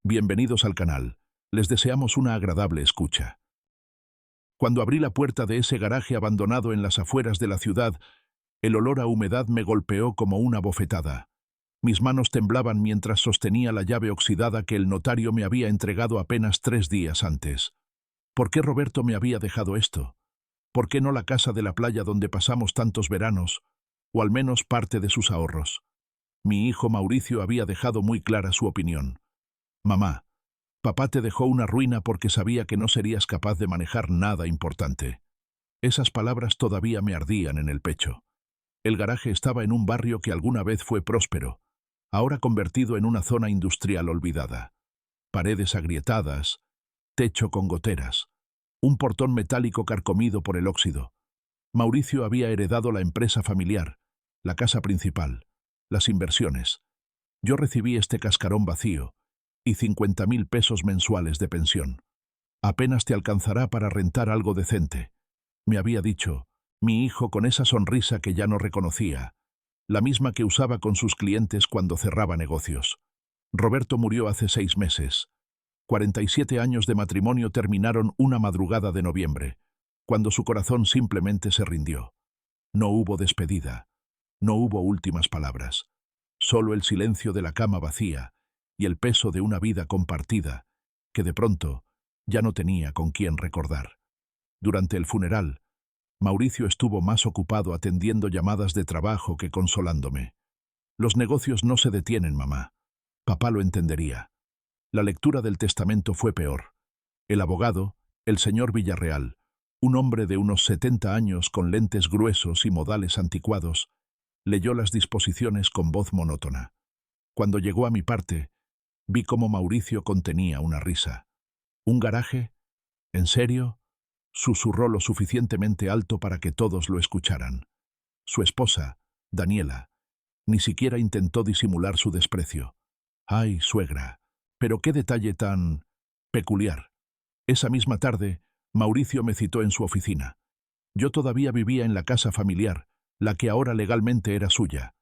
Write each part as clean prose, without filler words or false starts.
Bienvenidos al canal. Les deseamos una agradable escucha. Cuando abrí la puerta de ese garaje abandonado en las afueras de la ciudad, el olor a humedad me golpeó como una bofetada. Mis manos temblaban mientras sostenía la llave oxidada que el notario me había entregado apenas 3 días antes. ¿Por qué Roberto me había dejado esto? ¿Por qué no la casa de la playa donde pasamos tantos veranos, o al menos parte de sus ahorros? Mi hijo Mauricio había dejado muy clara su opinión. Mamá, papá te dejó una ruina porque sabía que no serías capaz de manejar nada importante. Esas palabras todavía me ardían en el pecho. El garaje estaba en un barrio que alguna vez fue próspero, ahora convertido en una zona industrial olvidada. Paredes agrietadas, techo con goteras, un portón metálico carcomido por el óxido. Mauricio había heredado la empresa familiar, la casa principal, las inversiones. Yo recibí este cascarón vacío y 50.000 pesos mensuales de pensión. Apenas te alcanzará para rentar algo decente, me había dicho, mi hijo con esa sonrisa que ya no reconocía, la misma que usaba con sus clientes cuando cerraba negocios. Roberto murió hace 6 meses. 47 años de matrimonio terminaron una madrugada de noviembre, cuando su corazón simplemente se rindió. No hubo despedida, no hubo últimas palabras, solo el silencio de la cama vacía y el peso de una vida compartida, que de pronto ya no tenía con quién recordar. Durante el funeral, Mauricio estuvo más ocupado atendiendo llamadas de trabajo que consolándome. Los negocios no se detienen, mamá. Papá lo entendería. La lectura del testamento fue peor. El abogado, el señor Villarreal, un hombre de unos 70 años con lentes gruesos y modales anticuados, leyó las disposiciones con voz monótona. Cuando llegó a mi parte, vi cómo Mauricio contenía una risa. ¿Un garaje? ¿En serio? Susurró lo suficientemente alto para que todos lo escucharan. Su esposa, Daniela, ni siquiera intentó disimular su desprecio. ¡Ay, suegra! Pero qué detalle tan peculiar. Esa misma tarde, Mauricio me citó en su oficina. Yo todavía vivía en la casa familiar, la que ahora legalmente era suya.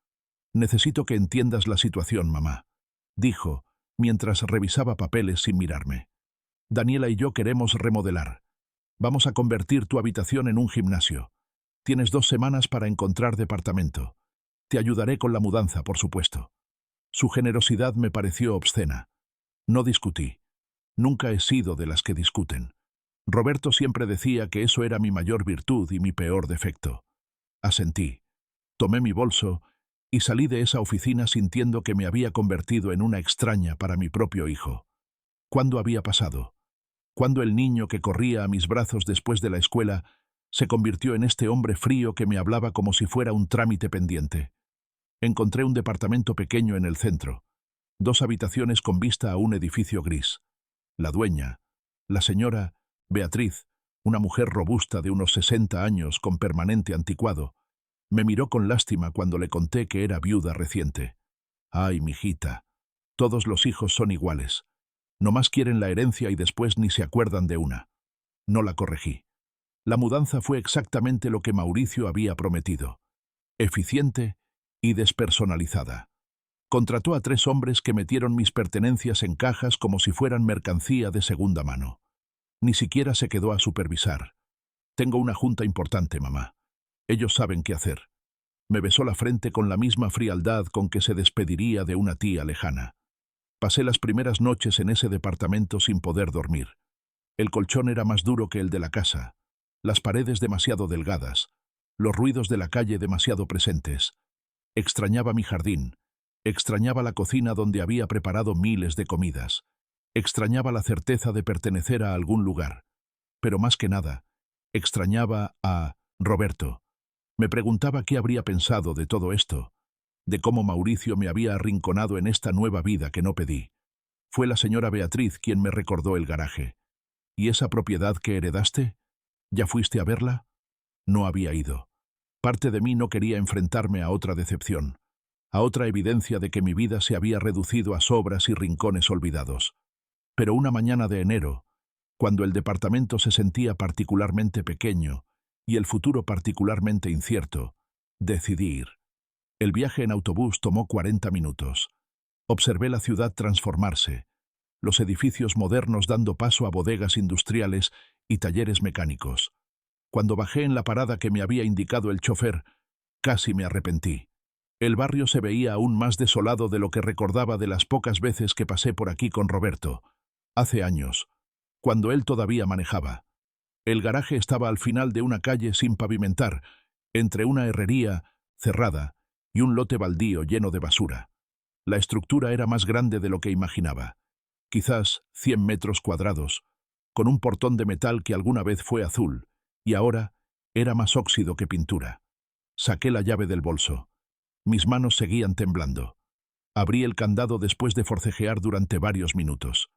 Necesito que entiendas la situación, mamá, dijo, mientras revisaba papeles sin mirarme. Daniela y yo queremos remodelar. Vamos a convertir tu habitación en un gimnasio. Tienes 2 semanas para encontrar departamento. Te ayudaré con la mudanza, por supuesto. Su generosidad me pareció obscena. No discutí. Nunca he sido de las que discuten. Roberto siempre decía que eso era mi mayor virtud y mi peor defecto. Asentí. Tomé mi bolso y salí de esa oficina sintiendo que me había convertido en una extraña para mi propio hijo. ¿Cuándo había pasado? ¿Cuándo el niño que corría a mis brazos después de la escuela se convirtió en este hombre frío que me hablaba como si fuera un trámite pendiente? Encontré un departamento pequeño en el centro, 2 habitaciones con vista a un edificio gris. La dueña, la señora Beatriz, una mujer robusta de unos 60 años con permanente anticuado, me miró con lástima cuando le conté que era viuda reciente. «Ay, mijita, todos los hijos son iguales. Nomás quieren la herencia y después ni se acuerdan de una». No la corregí. La mudanza fue exactamente lo que Mauricio había prometido. Eficiente y despersonalizada. Contrató a 3 hombres que metieron mis pertenencias en cajas como si fueran mercancía de segunda mano. Ni siquiera se quedó a supervisar. «Tengo una junta importante, mamá. Ellos saben qué hacer». Me besó la frente con la misma frialdad con que se despediría de una tía lejana. Pasé las primeras noches en ese departamento sin poder dormir. El colchón era más duro que el de la casa, las paredes demasiado delgadas, los ruidos de la calle demasiado presentes. Extrañaba mi jardín, extrañaba la cocina donde había preparado miles de comidas, extrañaba la certeza de pertenecer a algún lugar. Pero más que nada, extrañaba a Roberto. Me preguntaba qué habría pensado de todo esto, de cómo Mauricio me había arrinconado en esta nueva vida que no pedí. Fue la señora Beatriz quien me recordó el garaje. ¿Y esa propiedad que heredaste? ¿Ya fuiste a verla? No había ido. Parte de mí no quería enfrentarme a otra decepción, a otra evidencia de que mi vida se había reducido a sobras y rincones olvidados. Pero una mañana de enero, cuando el departamento se sentía particularmente pequeño y el futuro particularmente incierto, decidí ir. El viaje en autobús tomó 40 minutos. Observé la ciudad transformarse, los edificios modernos dando paso a bodegas industriales y talleres mecánicos. Cuando bajé en la parada que me había indicado el chofer, casi me arrepentí. El barrio se veía aún más desolado de lo que recordaba de las pocas veces que pasé por aquí con Roberto, hace años, cuando él todavía manejaba. El garaje estaba al final de una calle sin pavimentar, entre una herrería cerrada y un lote baldío lleno de basura. La estructura era más grande de lo que imaginaba, quizás 100 metros cuadrados, con un portón de metal que alguna vez fue azul, y ahora era más óxido que pintura. Saqué la llave del bolso. Mis manos seguían temblando. Abrí el candado después de forcejear durante varios minutos.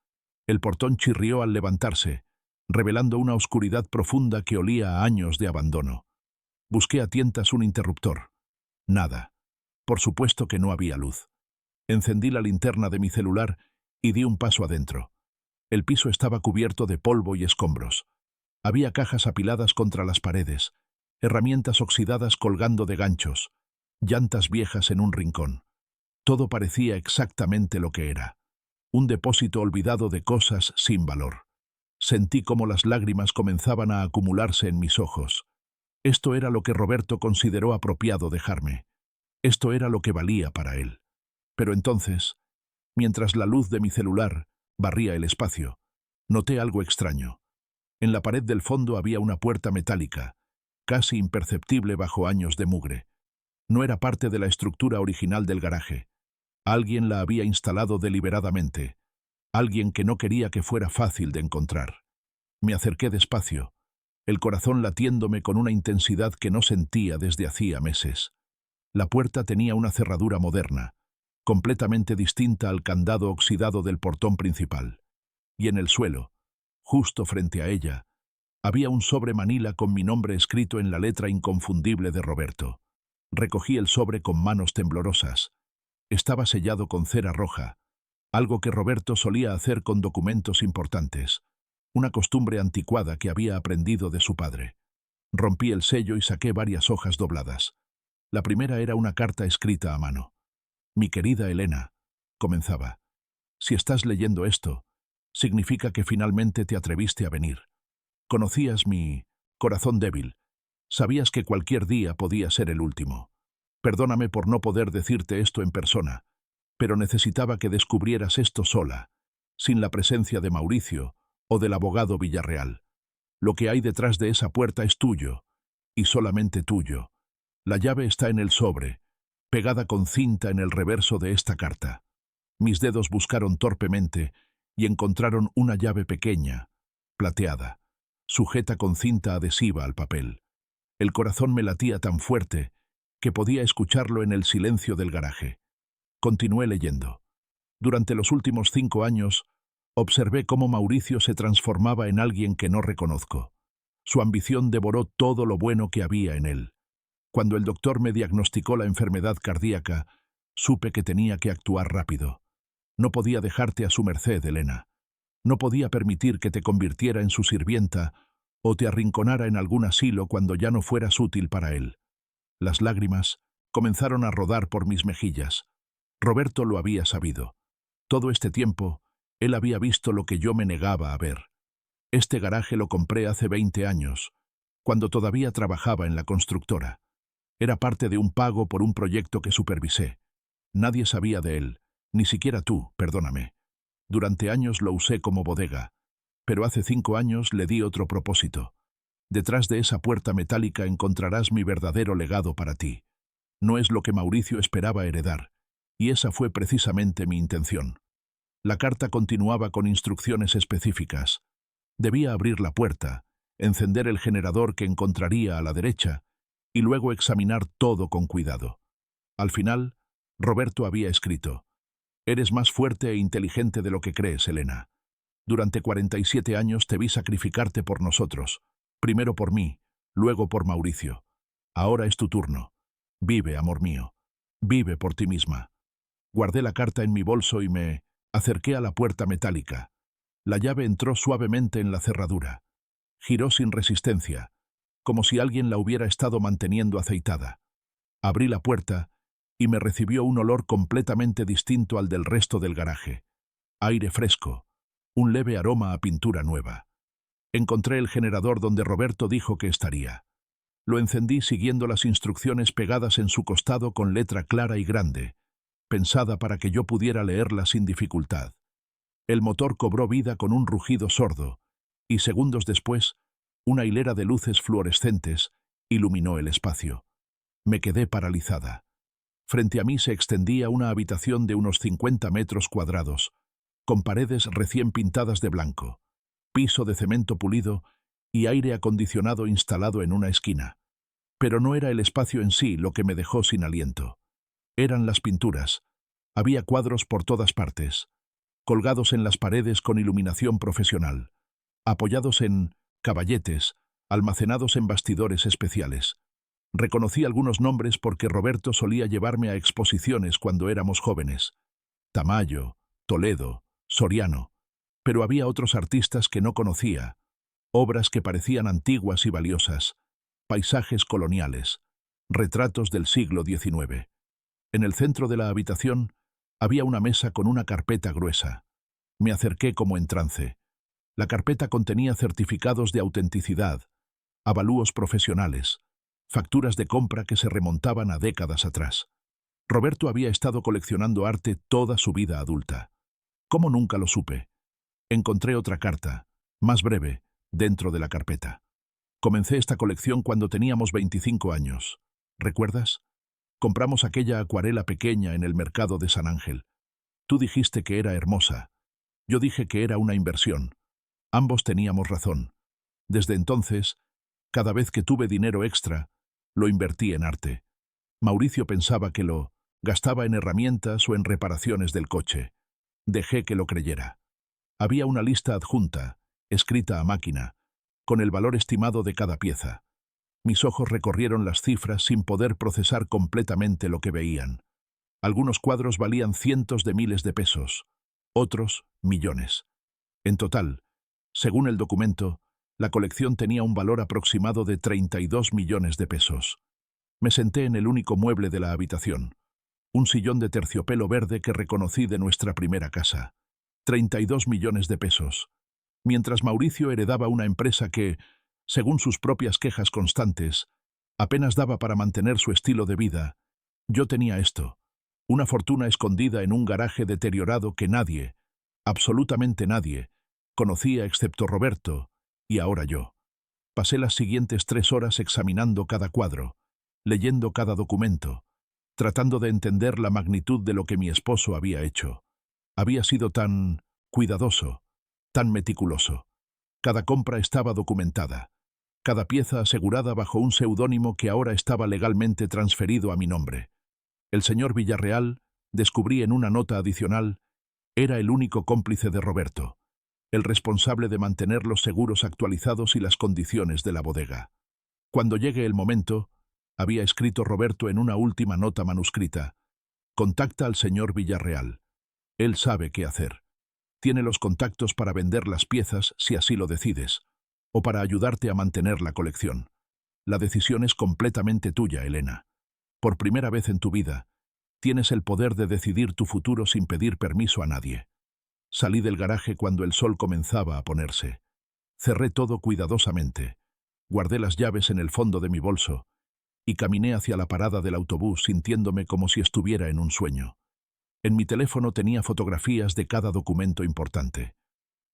El portón chirrió al levantarse, revelando una oscuridad profunda que olía a años de abandono. Busqué a tientas un interruptor. Nada. Por supuesto que no había luz. Encendí la linterna de mi celular y di un paso adentro. El piso estaba cubierto de polvo y escombros. Había cajas apiladas contra las paredes, herramientas oxidadas colgando de ganchos, llantas viejas en un rincón. Todo parecía exactamente lo que era. Un depósito olvidado de cosas sin valor. Sentí cómo las lágrimas comenzaban a acumularse en mis ojos. Esto era lo que Roberto consideró apropiado dejarme. Esto era lo que valía para él. Pero entonces, mientras la luz de mi celular barría el espacio, noté algo extraño. En la pared del fondo había una puerta metálica, casi imperceptible bajo años de mugre. No era parte de la estructura original del garaje. Alguien la había instalado deliberadamente. Alguien que no quería que fuera fácil de encontrar. Me acerqué despacio, el corazón latiéndome con una intensidad que no sentía desde hacía meses. La puerta tenía una cerradura moderna, completamente distinta al candado oxidado del portón principal. Y en el suelo, justo frente a ella, había un sobre manila con mi nombre escrito en la letra inconfundible de Roberto. Recogí el sobre con manos temblorosas. Estaba sellado con cera roja, algo que Roberto solía hacer con documentos importantes, una costumbre anticuada que había aprendido de su padre. Rompí el sello y saqué varias hojas dobladas. La primera era una carta escrita a mano. «Mi querida Elena», comenzaba, «si estás leyendo esto, significa que finalmente te atreviste a venir. Conocías mi corazón débil. Sabías que cualquier día podía ser el último. Perdóname por no poder decirte esto en persona, pero necesitaba que descubrieras esto sola, sin la presencia de Mauricio o del abogado Villarreal. Lo que hay detrás de esa puerta es tuyo, y solamente tuyo. La llave está en el sobre, pegada con cinta en el reverso de esta carta. Mis dedos buscaron torpemente y encontraron una llave pequeña, plateada, sujeta con cinta adhesiva al papel. El corazón me latía tan fuerte que podía escucharlo en el silencio del garaje. Continué leyendo. Durante los últimos 5 años, observé cómo Mauricio se transformaba en alguien que no reconozco. Su ambición devoró todo lo bueno que había en él. Cuando el doctor me diagnosticó la enfermedad cardíaca, supe que tenía que actuar rápido. No podía dejarte a su merced, Elena. No podía permitir que te convirtiera en su sirvienta o te arrinconara en algún asilo cuando ya no fueras útil para él. Las lágrimas comenzaron a rodar por mis mejillas. Roberto lo había sabido. Todo este tiempo, él había visto lo que yo me negaba a ver. Este garaje lo compré hace 20 años, cuando todavía trabajaba en la constructora. Era parte de un pago por un proyecto que supervisé. Nadie sabía de él, ni siquiera tú, perdóname. Durante años lo usé como bodega, pero hace 5 años le di otro propósito. Detrás de esa puerta metálica encontrarás mi verdadero legado para ti. No es lo que Mauricio esperaba heredar, y esa fue precisamente mi intención. La carta continuaba con instrucciones específicas. Debía abrir la puerta, encender el generador que encontraría a la derecha, y luego examinar todo con cuidado. Al final, Roberto había escrito: «Eres más fuerte e inteligente de lo que crees, Elena. Durante 47 años te vi sacrificarte por nosotros, primero por mí, luego por Mauricio. Ahora es tu turno. Vive, amor mío. Vive por ti misma». Guardé la carta en mi bolso y me acerqué a la puerta metálica. La llave entró suavemente en la cerradura. Giró sin resistencia, como si alguien la hubiera estado manteniendo aceitada. Abrí la puerta y me recibió un olor completamente distinto al del resto del garaje. Aire fresco, un leve aroma a pintura nueva. Encontré el generador donde Roberto dijo que estaría. Lo encendí siguiendo las instrucciones pegadas en su costado con letra clara y grande, pensada para que yo pudiera leerla sin dificultad. El motor cobró vida con un rugido sordo, y segundos después, una hilera de luces fluorescentes iluminó el espacio. Me quedé paralizada. Frente a mí se extendía una habitación de unos 50 metros cuadrados, con paredes recién pintadas de blanco, piso de cemento pulido y aire acondicionado instalado en una esquina. Pero no era el espacio en sí lo que me dejó sin aliento. Eran las pinturas. Había cuadros por todas partes, colgados en las paredes con iluminación profesional, apoyados en caballetes, almacenados en bastidores especiales. Reconocí algunos nombres porque Roberto solía llevarme a exposiciones cuando éramos jóvenes. Tamayo, Toledo, Soriano. Pero había otros artistas que no conocía, obras que parecían antiguas y valiosas, paisajes coloniales, retratos del siglo XIX. En el centro de la habitación había una mesa con una carpeta gruesa. Me acerqué como en trance. La carpeta contenía certificados de autenticidad, avalúos profesionales, facturas de compra que se remontaban a décadas atrás. Roberto había estado coleccionando arte toda su vida adulta. ¿Cómo nunca lo supe? Encontré otra carta, más breve, dentro de la carpeta. Comencé esta colección cuando teníamos 25 años. ¿Recuerdas? Compramos aquella acuarela pequeña en el mercado de San Ángel. Tú dijiste que era hermosa. Yo dije que era una inversión. Ambos teníamos razón. Desde entonces, cada vez que tuve dinero extra, lo invertí en arte. Mauricio pensaba que lo gastaba en herramientas o en reparaciones del coche. Dejé que lo creyera. Había una lista adjunta, escrita a máquina, con el valor estimado de cada pieza. Mis ojos recorrieron las cifras sin poder procesar completamente lo que veían. Algunos cuadros valían cientos de miles de pesos, otros millones. En total, según el documento, la colección tenía un valor aproximado de 32 millones de pesos. Me senté en el único mueble de la habitación, un sillón de terciopelo verde que reconocí de nuestra primera casa. 32 millones de pesos. Mientras Mauricio heredaba una empresa que, según sus propias quejas constantes, apenas daba para mantener su estilo de vida, yo tenía esto, una fortuna escondida en un garaje deteriorado que nadie, absolutamente nadie, conocía excepto Roberto, y ahora yo. Pasé las siguientes 3 horas examinando cada cuadro, leyendo cada documento, tratando de entender la magnitud de lo que mi esposo había hecho. Había sido tan cuidadoso, tan meticuloso. Cada compra estaba documentada, cada pieza asegurada bajo un seudónimo que ahora estaba legalmente transferido a mi nombre. El señor Villarreal, descubrí en una nota adicional, era el único cómplice de Roberto, el responsable de mantener los seguros actualizados y las condiciones de la bodega. Cuando llegue el momento, había escrito Roberto en una última nota manuscrita, contacta al señor Villarreal. Él sabe qué hacer. Tiene los contactos para vender las piezas si así lo decides, o para ayudarte a mantener la colección. La decisión es completamente tuya, Elena. Por primera vez en tu vida, tienes el poder de decidir tu futuro sin pedir permiso a nadie. Salí del garaje cuando el sol comenzaba a ponerse. Cerré todo cuidadosamente, guardé las llaves en el fondo de mi bolso y caminé hacia la parada del autobús sintiéndome como si estuviera en un sueño. En mi teléfono tenía fotografías de cada documento importante.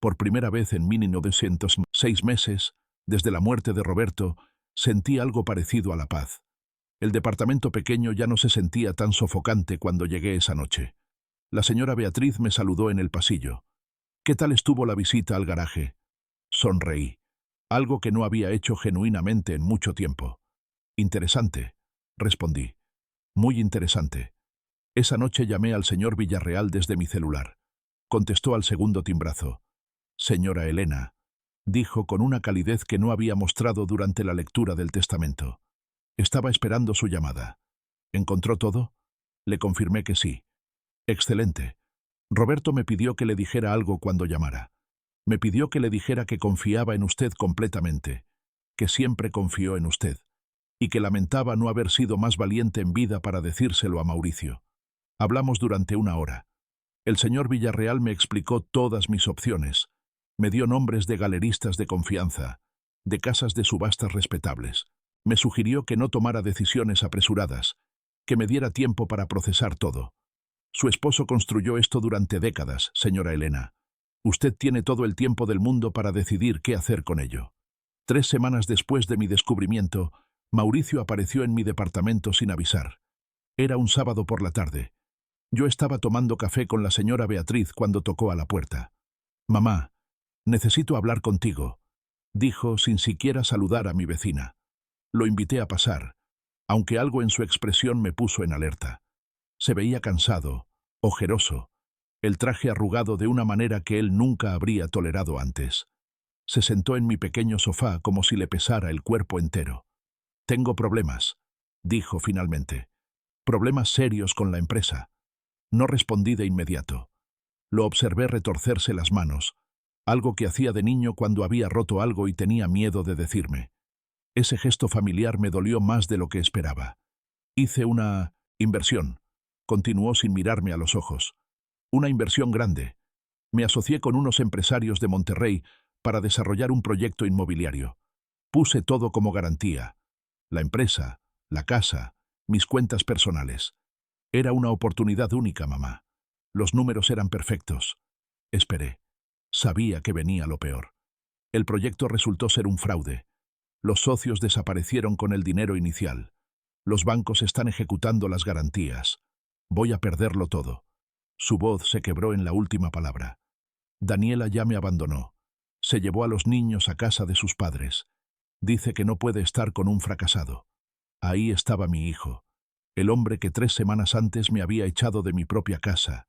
Por primera vez en 1906 meses, desde la muerte de Roberto, sentí algo parecido a la paz. El departamento pequeño ya no se sentía tan sofocante cuando llegué esa noche. La señora Beatriz me saludó en el pasillo. ¿Qué tal estuvo la visita al garaje? Sonreí, algo que no había hecho genuinamente en mucho tiempo. Interesante, respondí. Muy interesante. Esa noche llamé al señor Villarreal desde mi celular. Contestó al segundo timbrazo. Señora Elena, dijo con una calidez que no había mostrado durante la lectura del testamento. Estaba esperando su llamada. ¿Encontró todo? Le confirmé que sí. Excelente. Roberto me pidió que le dijera algo cuando llamara. Me pidió que le dijera que confiaba en usted completamente, que siempre confió en usted, y que lamentaba no haber sido más valiente en vida para decírselo a Mauricio. Hablamos durante 1 hora. El señor Villarreal me explicó todas mis opciones. Me dio nombres de galeristas de confianza, de casas de subastas respetables. Me sugirió que no tomara decisiones apresuradas, que me diera tiempo para procesar todo. Su esposo construyó esto durante décadas, señora Elena. Usted tiene todo el tiempo del mundo para decidir qué hacer con ello. 3 semanas después de mi descubrimiento, Mauricio apareció en mi departamento sin avisar. Era un sábado por la tarde. Yo estaba tomando café con la señora Beatriz cuando tocó a la puerta. «Mamá, necesito hablar contigo», dijo sin siquiera saludar a mi vecina. Lo invité a pasar, aunque algo en su expresión me puso en alerta. Se veía cansado, ojeroso, el traje arrugado de una manera que él nunca habría tolerado antes. Se sentó en mi pequeño sofá como si le pesara el cuerpo entero. «Tengo problemas», dijo finalmente. «Problemas serios con la empresa». No respondí de inmediato. Lo observé retorcerse las manos, algo que hacía de niño cuando había roto algo y tenía miedo de decirme. Ese gesto familiar me dolió más de lo que esperaba. «Hice una inversión», continuó sin mirarme a los ojos. «Una inversión grande. Me asocié con unos empresarios de Monterrey para desarrollar un proyecto inmobiliario. Puse todo como garantía. La empresa, la casa, mis cuentas personales. Era una oportunidad única, mamá. Los números eran perfectos. Esperé. Sabía que venía lo peor. El proyecto resultó ser un fraude. Los socios desaparecieron con el dinero inicial. Los bancos están ejecutando las garantías. Voy a perderlo todo». Su voz se quebró en la última palabra. «Daniela ya me abandonó. Se llevó a los niños a casa de sus padres. Dice que no puede estar con un fracasado. Ahí estaba mi hijo, el hombre que 3 semanas antes me había echado de mi propia casa,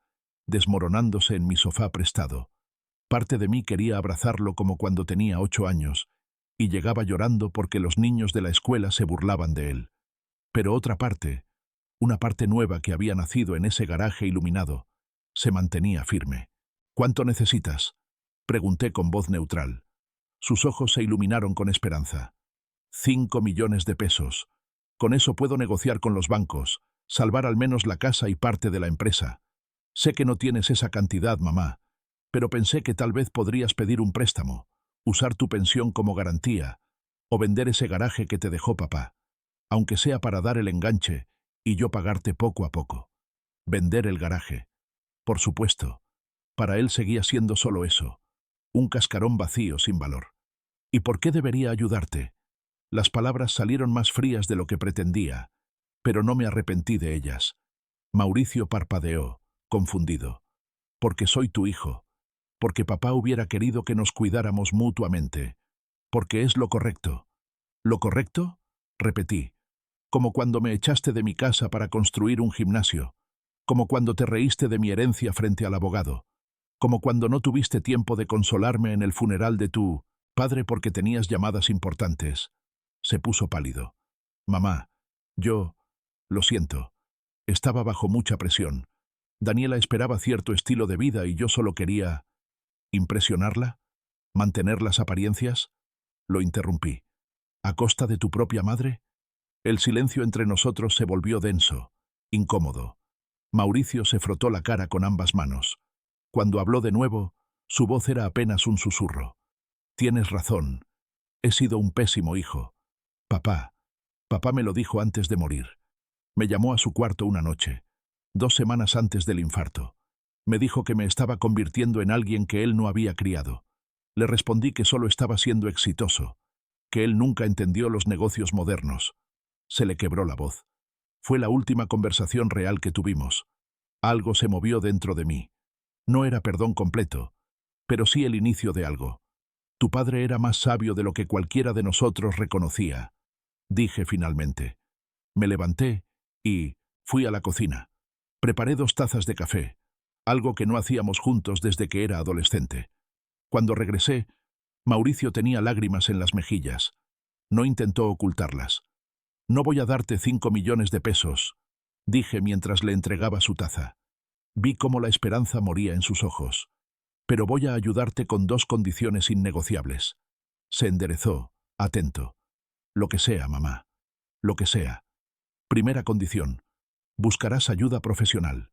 desmoronándose en mi sofá prestado. Parte de mí quería abrazarlo como cuando tenía 8 años, y llegaba llorando porque los niños de la escuela se burlaban de él. Pero otra parte, una parte nueva que había nacido en ese garaje iluminado, se mantenía firme. «¿Cuánto necesitas?», pregunté con voz neutral. Sus ojos se iluminaron con esperanza. «5 millones de pesos. Con eso puedo negociar con los bancos, salvar al menos la casa y parte de la empresa. Sé que no tienes esa cantidad, mamá, pero pensé que tal vez podrías pedir un préstamo, usar tu pensión como garantía, o vender ese garaje que te dejó papá, aunque sea para dar el enganche y yo pagarte poco a poco. Vender el garaje. Por supuesto. Para él seguía siendo solo eso, un cascarón vacío sin valor. ¿Y por qué debería ayudarte?». Las palabras salieron más frías de lo que pretendía, pero no me arrepentí de ellas. Mauricio parpadeó, confundido. «Porque soy tu hijo. Porque papá hubiera querido que nos cuidáramos mutuamente. Porque es lo correcto». «¿Lo correcto?», repetí. «Como cuando me echaste de mi casa para construir un gimnasio. Como cuando te reíste de mi herencia frente al abogado. Como cuando no tuviste tiempo de consolarme en el funeral de tu padre porque tenías llamadas importantes». Se puso pálido. «Mamá, lo siento. Estaba bajo mucha presión. Daniela esperaba cierto estilo de vida y yo solo quería impresionarla, mantener las apariencias». Lo interrumpí. «¿A costa de tu propia madre?». El silencio entre nosotros se volvió denso, incómodo. Mauricio se frotó la cara con ambas manos. Cuando habló de nuevo, su voz era apenas un susurro. «Tienes razón. He sido un pésimo hijo. Papá me lo dijo antes de morir. Me llamó a su cuarto una noche, 2 semanas antes del infarto. Me dijo que me estaba convirtiendo en alguien que él no había criado. Le respondí que solo estaba siendo exitoso, que él nunca entendió los negocios modernos. Se le quebró la voz. Fue la última conversación real que tuvimos. Algo se movió dentro de mí. No era perdón completo, pero sí el inicio de algo. Tu padre era más sabio de lo que cualquiera de nosotros reconocía», dije finalmente. Me levanté y fui a la cocina. Preparé 2 tazas de café, algo que no hacíamos juntos desde que era adolescente. Cuando regresé, Mauricio tenía lágrimas en las mejillas. No intentó ocultarlas. «No voy a darte 5 millones de pesos», dije mientras le entregaba su taza. Vi cómo la esperanza moría en sus ojos. «Pero voy a ayudarte con 2 condiciones innegociables». Se enderezó, atento. «Lo que sea, mamá. Lo que sea. Primera condición. Buscarás ayuda profesional.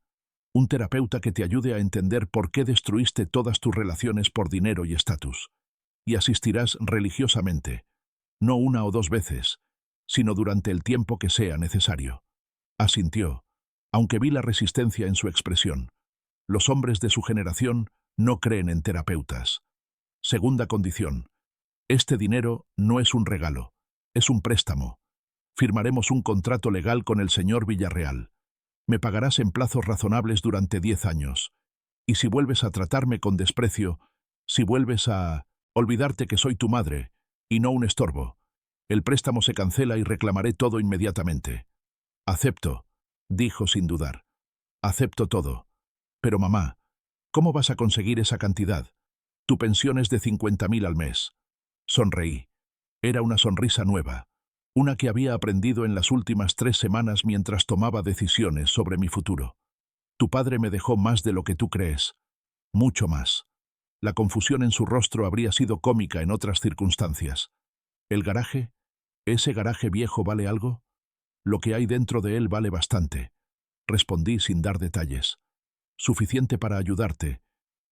Un terapeuta que te ayude a entender por qué destruiste todas tus relaciones por dinero y estatus. Y asistirás religiosamente, no una o dos veces, sino durante el tiempo que sea necesario. Asintió, aunque vi la resistencia en su expresión. Los hombres de su generación no creen en terapeutas. Segunda condición. Este dinero no es un regalo, es un préstamo. Firmaremos un contrato legal con el señor Villarreal. Me pagarás en plazos razonables durante 10 años. Y si vuelves a tratarme con desprecio, si vuelves a olvidarte que soy tu madre, y no un estorbo, el préstamo se cancela y reclamaré todo inmediatamente. Acepto, dijo sin dudar. Acepto todo. Pero mamá, ¿cómo vas a conseguir esa cantidad? Tu pensión es de 50.000 al mes. Sonreí. Era una sonrisa nueva, una que había aprendido en las últimas 3 semanas mientras tomaba decisiones sobre mi futuro. Tu padre me dejó más de lo que tú crees. Mucho más. La confusión en su rostro habría sido cómica en otras circunstancias. ¿El garaje? ¿Ese garaje viejo vale algo? Lo que hay dentro de él vale bastante. Respondí sin dar detalles. Suficiente para ayudarte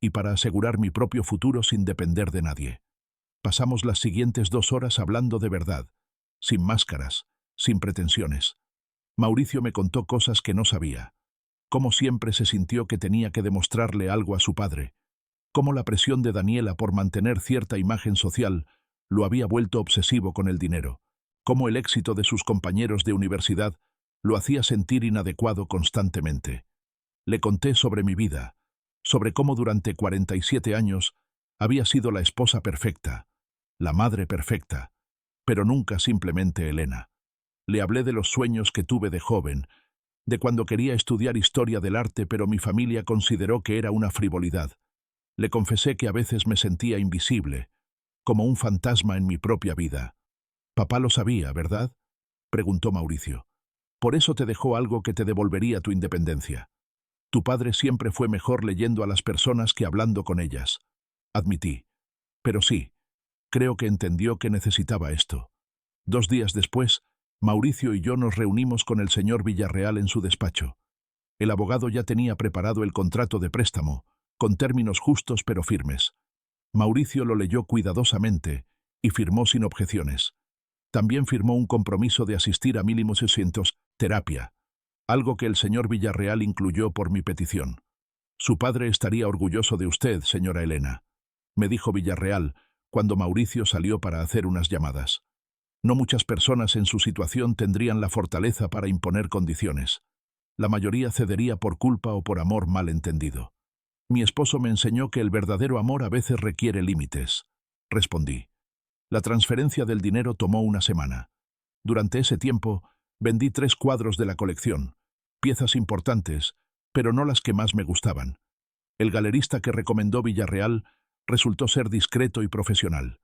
y para asegurar mi propio futuro sin depender de nadie. Pasamos las siguientes 2 horas hablando de verdad, sin máscaras, sin pretensiones. Mauricio me contó cosas que no sabía. Cómo siempre se sintió que tenía que demostrarle algo a su padre. Cómo la presión de Daniela por mantener cierta imagen social lo había vuelto obsesivo con el dinero. Cómo el éxito de sus compañeros de universidad lo hacía sentir inadecuado constantemente. Le conté sobre mi vida, sobre cómo durante 47 años había sido la esposa perfecta, la madre perfecta, pero nunca simplemente Elena. Le hablé de los sueños que tuve de joven, de cuando quería estudiar historia del arte, pero mi familia consideró que era una frivolidad. Le confesé que a veces me sentía invisible, como un fantasma en mi propia vida. «Papá lo sabía, ¿verdad?», preguntó Mauricio. «Por eso te dejó algo que te devolvería tu independencia. Tu padre siempre fue mejor leyendo a las personas que hablando con ellas», admití. «Pero sí, creo que entendió que necesitaba esto». 2 días después, Mauricio y yo nos reunimos con el señor Villarreal en su despacho. El abogado ya tenía preparado el contrato de préstamo, con términos justos pero firmes. Mauricio lo leyó cuidadosamente y firmó sin objeciones. También firmó un compromiso de asistir a 1600 terapia, algo que el señor Villarreal incluyó por mi petición. «Su padre estaría orgulloso de usted, señora Elena», me dijo Villarreal cuando Mauricio salió para hacer unas llamadas. No muchas personas en su situación tendrían la fortaleza para imponer condiciones. La mayoría cedería por culpa o por amor mal entendido. «Mi esposo me enseñó que el verdadero amor a veces requiere límites», respondí. La transferencia del dinero tomó una semana. Durante ese tiempo, vendí 3 cuadros de la colección, piezas importantes, pero no las que más me gustaban. El galerista que recomendó Villarreal resultó ser discreto y profesional.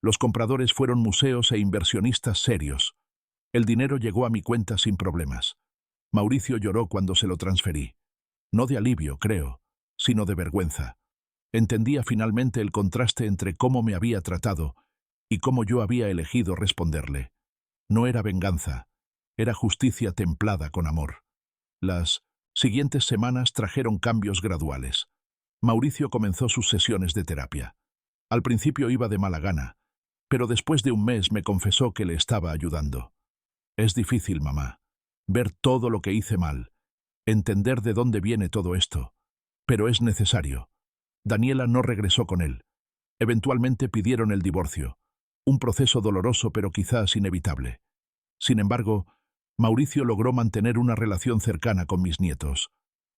Los compradores fueron museos e inversionistas serios. El dinero llegó a mi cuenta sin problemas. Mauricio lloró cuando se lo transferí. No de alivio, creo, sino de vergüenza. Entendía finalmente el contraste entre cómo me había tratado y cómo yo había elegido responderle. No era venganza, era justicia templada con amor. Las siguientes semanas trajeron cambios graduales. Mauricio comenzó sus sesiones de terapia. Al principio iba de mala gana, pero después de un mes me confesó que le estaba ayudando. «Es difícil, mamá, ver todo lo que hice mal, entender de dónde viene todo esto, pero es necesario». Daniela no regresó con él. Eventualmente pidieron el divorcio, un proceso doloroso pero quizás inevitable. Sin embargo, Mauricio logró mantener una relación cercana con mis nietos.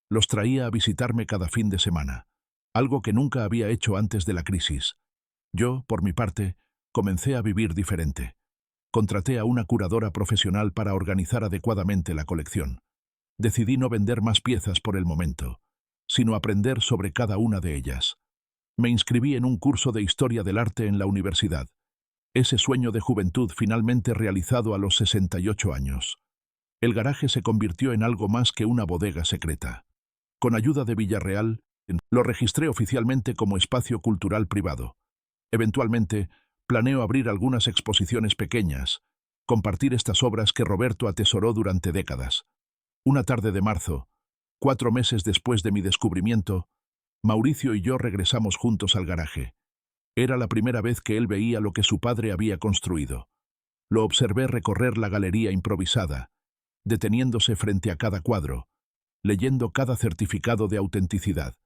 Los traía a visitarme cada fin de semana, algo que nunca había hecho antes de la crisis. Yo, por mi parte, comencé a vivir diferente. Contraté a una curadora profesional para organizar adecuadamente la colección. Decidí no vender más piezas por el momento, sino aprender sobre cada una de ellas. Me inscribí en un curso de Historia del Arte en la universidad. Ese sueño de juventud finalmente realizado a los 68 años. El garaje se convirtió en algo más que una bodega secreta. Con ayuda de Villarreal, lo registré oficialmente como espacio cultural privado. Eventualmente, planeo abrir algunas exposiciones pequeñas, compartir estas obras que Roberto atesoró durante décadas. Una tarde de marzo, 4 meses después de mi descubrimiento, Mauricio y yo regresamos juntos al garaje. Era la primera vez que él veía lo que su padre había construido. Lo observé recorrer la galería improvisada, deteniéndose frente a cada cuadro, leyendo cada certificado de autenticidad.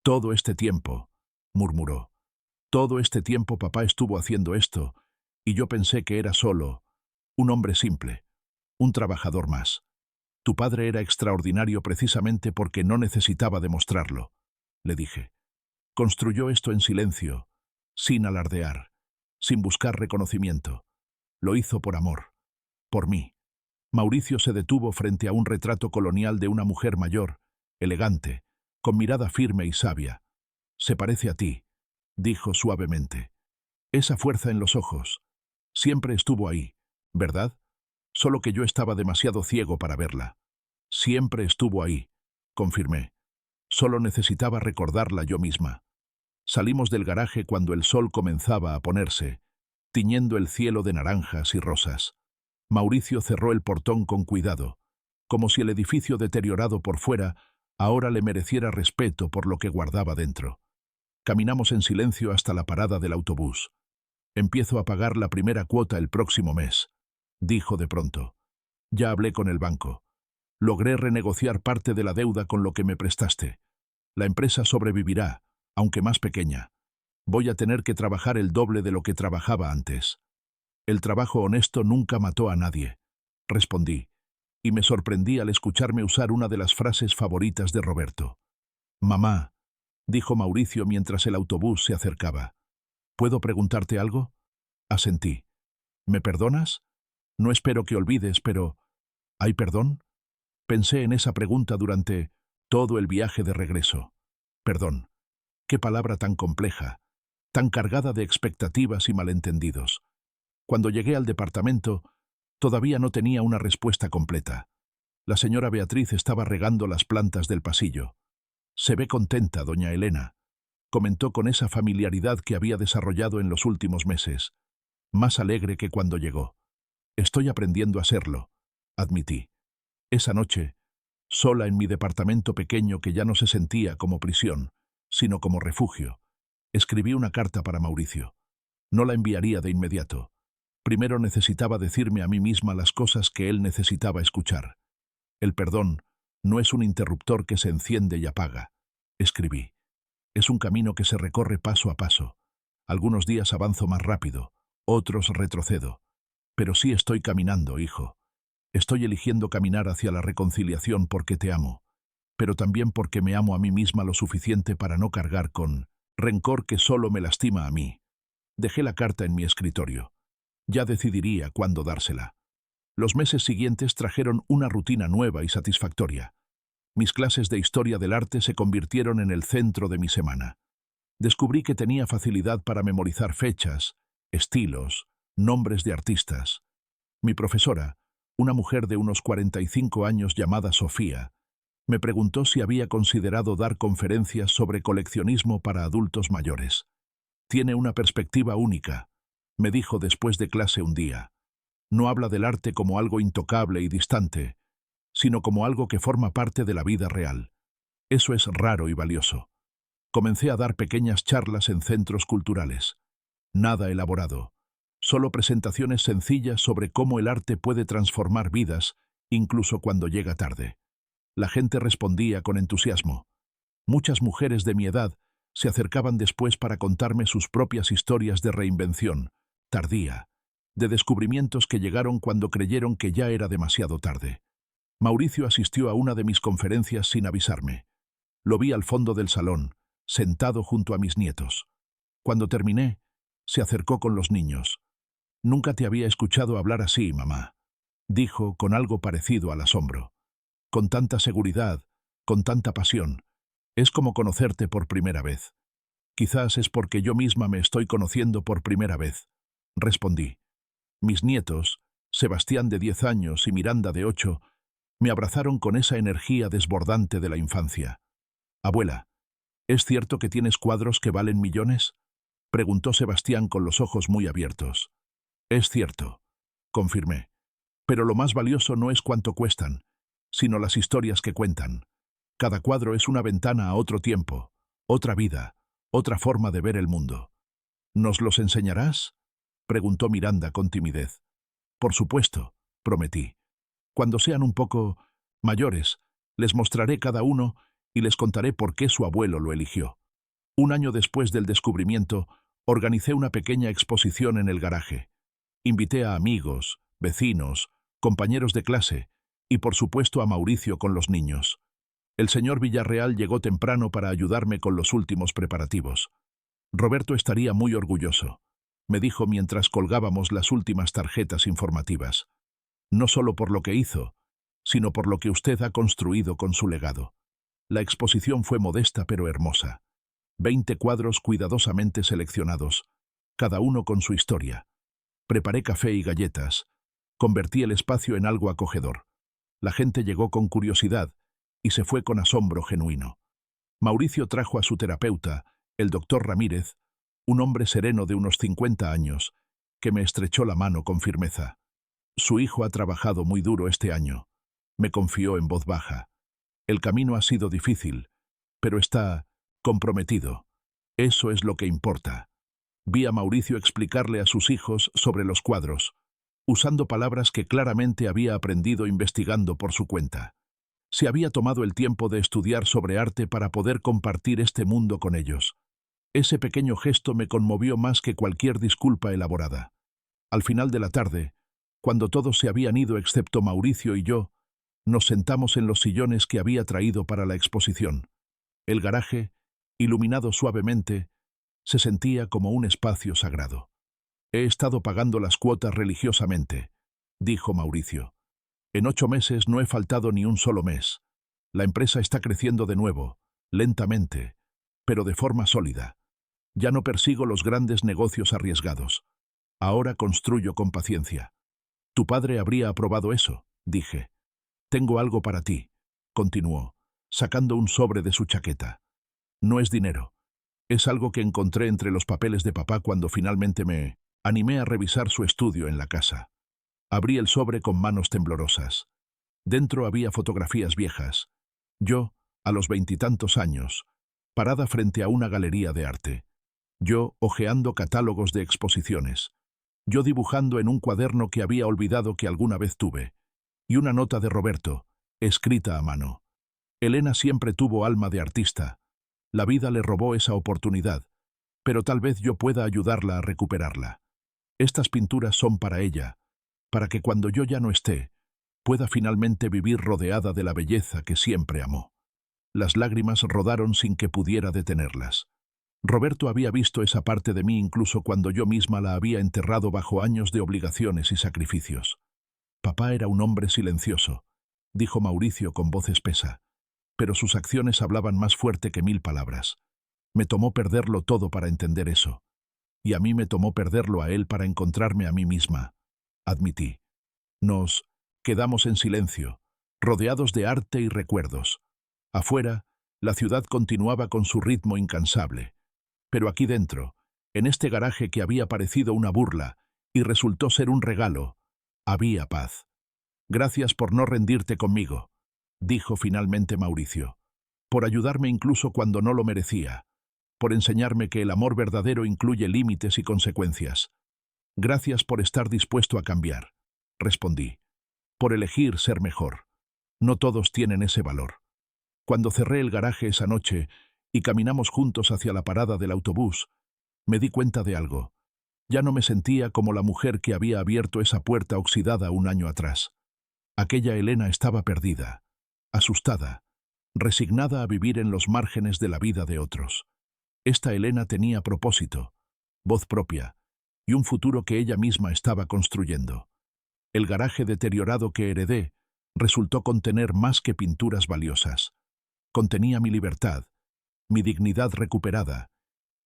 «Todo este tiempo», murmuró, «todo este tiempo papá estuvo haciendo esto, y yo pensé que era solo un hombre simple, un trabajador más. Tu padre era extraordinario precisamente porque no necesitaba demostrarlo», le dije. «Construyó esto en silencio, sin alardear, sin buscar reconocimiento. Lo hizo por amor, por mí». Mauricio se detuvo frente a un retrato colonial de una mujer mayor, elegante, con mirada firme y sabia. «Se parece a ti», dijo suavemente. «Esa fuerza en los ojos. Siempre estuvo ahí, ¿verdad? Solo que yo estaba demasiado ciego para verla». «Siempre estuvo ahí», confirmé. «Solo necesitaba recordarla yo misma». Salimos del garaje cuando el sol comenzaba a ponerse, tiñendo el cielo de naranjas y rosas. Mauricio cerró el portón con cuidado, como si el edificio deteriorado por fuera ahora le mereciera respeto por lo que guardaba dentro. Caminamos en silencio hasta la parada del autobús. «Empiezo a pagar la primera cuota el próximo mes», dijo de pronto. «Ya hablé con el banco. Logré renegociar parte de la deuda con lo que me prestaste. La empresa sobrevivirá, aunque más pequeña. Voy a tener que trabajar el doble de lo que trabajaba antes». «El trabajo honesto nunca mató a nadie», respondí, y me sorprendí al escucharme usar una de las frases favoritas de Roberto. «Mamá», dijo Mauricio mientras el autobús se acercaba, «¿puedo preguntarte algo?» Asentí. «¿Me perdonas? No espero que olvides, pero ¿hay perdón?» Pensé en esa pregunta durante todo el viaje de regreso. Perdón. Qué palabra tan compleja, tan cargada de expectativas y malentendidos. Cuando llegué al departamento, todavía no tenía una respuesta completa. La señora Beatriz estaba regando las plantas del pasillo. «Se ve contenta, doña Elena», comentó con esa familiaridad que había desarrollado en los últimos meses, más alegre que cuando llegó. «Estoy aprendiendo a serlo», admití. Esa noche, sola en mi departamento pequeño que ya no se sentía como prisión, sino como refugio, escribí una carta para Mauricio. No la enviaría de inmediato. Primero necesitaba decirme a mí misma las cosas que él necesitaba escuchar. «El perdón no es un interruptor que se enciende y apaga», escribí. «Es un camino que se recorre paso a paso. Algunos días avanzo más rápido, otros retrocedo. Pero sí estoy caminando, hijo. Estoy eligiendo caminar hacia la reconciliación porque te amo, pero también porque me amo a mí misma lo suficiente para no cargar con rencor que solo me lastima a mí». Dejé la carta en mi escritorio. Ya decidiría cuándo dársela. Los meses siguientes trajeron una rutina nueva y satisfactoria. Mis clases de historia del arte se convirtieron en el centro de mi semana. Descubrí que tenía facilidad para memorizar fechas, estilos, nombres de artistas. Mi profesora, una mujer de unos 45 años llamada Sofía, me preguntó si había considerado dar conferencias sobre coleccionismo para adultos mayores. «Tiene una perspectiva única», me dijo después de clase un día. «No habla del arte como algo intocable y distante, sino como algo que forma parte de la vida real. Eso es raro y valioso». Comencé a dar pequeñas charlas en centros culturales. Nada elaborado, solo presentaciones sencillas sobre cómo el arte puede transformar vidas, incluso cuando llega tarde. La gente respondía con entusiasmo. Muchas mujeres de mi edad se acercaban después para contarme sus propias historias de reinvención, tardía, de descubrimientos que llegaron cuando creyeron que ya era demasiado tarde. Mauricio asistió a una de mis conferencias sin avisarme. Lo vi al fondo del salón, sentado junto a mis nietos. Cuando terminé, se acercó con los niños. «Nunca te había escuchado hablar así, mamá», dijo con algo parecido al asombro. «Con tanta seguridad, con tanta pasión. Es como conocerte por primera vez». «Quizás es porque yo misma me estoy conociendo por primera vez», respondí. Mis nietos, Sebastián de 10 años y Miranda de 8, me abrazaron con esa energía desbordante de la infancia. «Abuela, ¿es cierto que tienes cuadros que valen millones?», preguntó Sebastián con los ojos muy abiertos. «Es cierto», confirmé. «Pero lo más valioso no es cuánto cuestan, sino las historias que cuentan. Cada cuadro es una ventana a otro tiempo, otra vida, otra forma de ver el mundo. ¿Nos los enseñarás?, preguntó Miranda con timidez. Por supuesto, prometí. Cuando sean un poco mayores, les mostraré cada uno y les contaré por qué su abuelo lo eligió. Un año después del descubrimiento, organicé una pequeña exposición en el garaje. Invité a amigos, vecinos, compañeros de clase y, por supuesto, a Mauricio con los niños. El señor Villarreal llegó temprano para ayudarme con los últimos preparativos. Roberto estaría muy orgulloso, me dijo mientras colgábamos las últimas tarjetas informativas. No solo por lo que hizo, sino por lo que usted ha construido con su legado. La exposición fue modesta pero hermosa. 20 cuadros cuidadosamente seleccionados, cada uno con su historia. Preparé café y galletas. Convertí el espacio en algo acogedor. La gente llegó con curiosidad y se fue con asombro genuino. Mauricio trajo a su terapeuta, el doctor Ramírez, un hombre sereno de unos 50 años, que me estrechó la mano con firmeza. Su hijo ha trabajado muy duro este año, me confió en voz baja. El camino ha sido difícil, pero está comprometido. Eso es lo que importa. Vi a Mauricio explicarle a sus hijos sobre los cuadros, usando palabras que claramente había aprendido investigando por su cuenta. Se había tomado el tiempo de estudiar sobre arte para poder compartir este mundo con ellos. Ese pequeño gesto me conmovió más que cualquier disculpa elaborada. Al final de la tarde, cuando todos se habían ido excepto Mauricio y yo, nos sentamos en los sillones que había traído para la exposición. El garaje, iluminado suavemente, se sentía como un espacio sagrado. He estado pagando las cuotas religiosamente, dijo Mauricio. En 8 meses no he faltado ni un solo mes. La empresa está creciendo de nuevo, lentamente, pero de forma sólida. Ya no persigo los grandes negocios arriesgados. Ahora construyo con paciencia. Tu padre habría aprobado eso, dije. Tengo algo para ti, continuó, sacando un sobre de su chaqueta. No es dinero. Es algo que encontré entre los papeles de papá cuando finalmente me animé a revisar su estudio en la casa. Abrí el sobre con manos temblorosas. Dentro había fotografías viejas. Yo, a los 20 y tantos años, parada frente a una galería de arte. Yo, hojeando catálogos de exposiciones. Yo dibujando en un cuaderno que había olvidado que alguna vez tuve. Y una nota de Roberto, escrita a mano. Elena siempre tuvo alma de artista. La vida le robó esa oportunidad, pero tal vez yo pueda ayudarla a recuperarla. Estas pinturas son para ella, para que cuando yo ya no esté, pueda finalmente vivir rodeada de la belleza que siempre amó. Las lágrimas rodaron sin que pudiera detenerlas. Roberto había visto esa parte de mí incluso cuando yo misma la había enterrado bajo años de obligaciones y sacrificios. Papá era un hombre silencioso, dijo Mauricio con voz espesa, pero sus acciones hablaban más fuerte que 1000 palabras. Me tomó perderlo todo para entender eso, y a mí me tomó perderlo a él para encontrarme a mí misma, admití. Nos quedamos en silencio, rodeados de arte y recuerdos. Afuera, la ciudad continuaba con su ritmo incansable, pero aquí dentro, en este garaje que había parecido una burla y resultó ser un regalo, había paz. Gracias por no rendirte conmigo, dijo finalmente Mauricio, por ayudarme incluso cuando no lo merecía, por enseñarme que el amor verdadero incluye límites y consecuencias. Gracias por estar dispuesto a cambiar, respondí, por elegir ser mejor. No todos tienen ese valor. Cuando cerré el garaje esa noche y caminamos juntos hacia la parada del autobús, me di cuenta de algo. Ya no me sentía como la mujer que había abierto esa puerta oxidada un año atrás. Aquella Elena estaba perdida, asustada, resignada a vivir en los márgenes de la vida de otros. Esta Elena tenía propósito, voz propia, y un futuro que ella misma estaba construyendo. El garaje deteriorado que heredé resultó contener más que pinturas valiosas. Contenía mi libertad, mi dignidad recuperada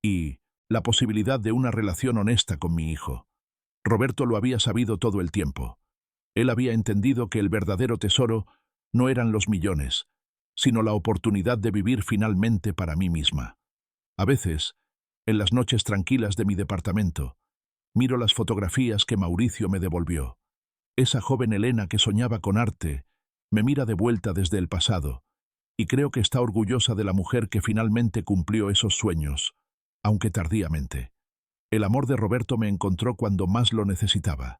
y la posibilidad de una relación honesta con mi hijo. Roberto lo había sabido todo el tiempo. Él había entendido que el verdadero tesoro no eran los millones, sino la oportunidad de vivir finalmente para mí misma. A veces, en las noches tranquilas de mi departamento, miro las fotografías que Mauricio me devolvió. Esa joven Elena que soñaba con arte me mira de vuelta desde el pasado, y creo que está orgullosa de la mujer que finalmente cumplió esos sueños, aunque tardíamente. El amor de Roberto me encontró cuando más lo necesitaba,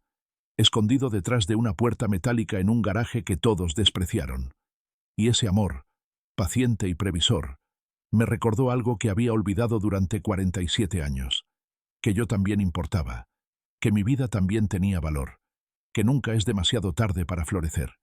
escondido detrás de una puerta metálica en un garaje que todos despreciaron. Y ese amor, paciente y previsor, me recordó algo que había olvidado durante 47 años, que yo también importaba, que mi vida también tenía valor, que nunca es demasiado tarde para florecer.